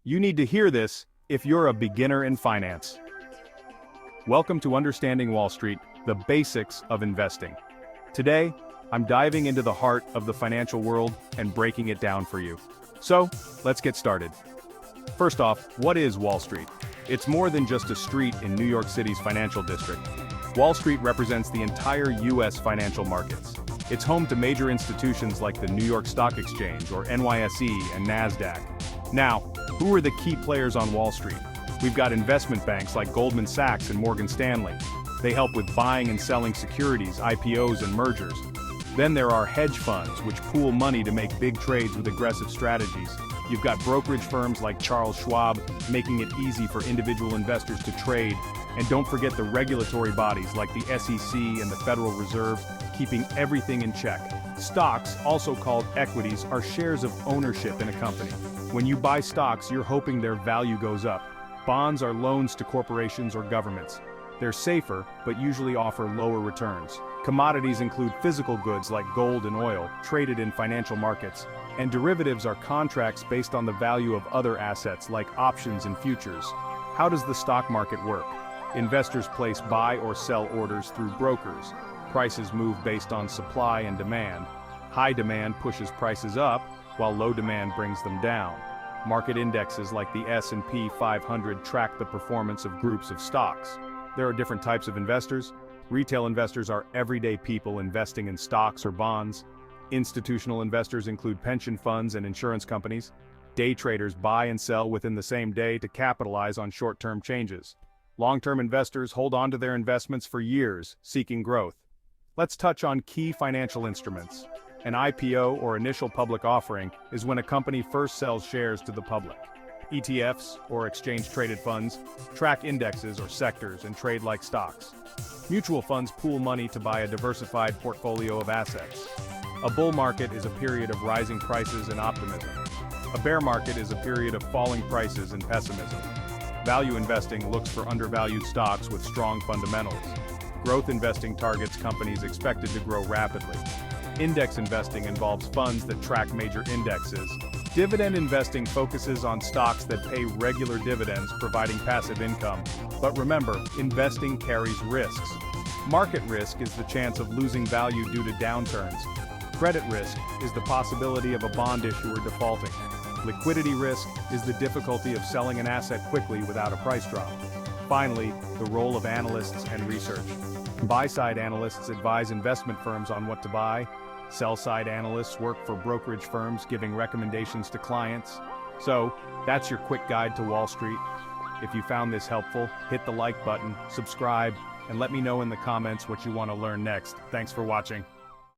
You need to hear this if you're a beginner in finance. Welcome to Understanding Wall Street, the basics of investing. Today, I'm diving into the heart of the financial world and breaking it down for you. So, let's get started. First off, what is Wall Street? It's more than just a street in New York City's financial district. Wall Street represents the entire U.S. financial markets. It's home to major institutions like the New York Stock Exchange or NYSE and NASDAQ. Now, who are the key players on Wall Street? We've got investment banks like Goldman Sachs and Morgan Stanley. They help with buying and selling securities, IPOs, and mergers. Then there are hedge funds, which pool money to make big trades with aggressive strategies. You've got brokerage firms like Charles Schwab, making it easy for individual investors to trade. And don't forget the regulatory bodies like the SEC and the Federal Reserve, keeping everything in check. Stocks, also called equities, are shares of ownership in a company. When you buy stocks, you're hoping their value goes up. Bonds are loans to corporations or governments. They're safer, but usually offer lower returns. Commodities include physical goods like gold and oil, traded in financial markets. And derivatives are contracts based on the value of other assets like options and futures. How does the stock market work? Investors place buy or sell orders through brokers. Prices move based on supply and demand. High demand pushes prices up, while low demand brings them down. Market indexes like the S&P 500 track the performance of groups of stocks. There are different types of investors. Retail investors are everyday people investing in stocks or bonds. Institutional investors include pension funds and insurance companies. Day traders buy and sell within the same day to capitalize on short-term changes. Long-term investors hold on to their investments for years, seeking growth. Let's touch on key financial instruments. An IPO, or initial public offering, is when a company first sells shares to the public. ETFs, or exchange-traded funds, track indexes or sectors and trade like stocks. Mutual funds pool money to buy a diversified portfolio of assets. A bull market is a period of rising prices and optimism. A bear market is a period of falling prices and pessimism. Value investing looks for undervalued stocks with strong fundamentals. Growth investing targets companies expected to grow rapidly. Index investing involves funds that track major indexes. Dividend investing focuses on stocks that pay regular dividends, providing passive income. But remember, investing carries risks. Market risk is the chance of losing value due to downturns. Credit risk is the possibility of a bond issuer defaulting. Liquidity risk is the difficulty of selling an asset quickly without a price drop. Finally, the role of analysts and research. Buy-side analysts advise investment firms on what to buy. Sell-side analysts work for brokerage firms giving recommendations to clients. So, that's your quick guide to Wall Street. If you found this helpful, hit the like button, subscribe, and let me know in the comments what you want to learn next. Thanks for watching.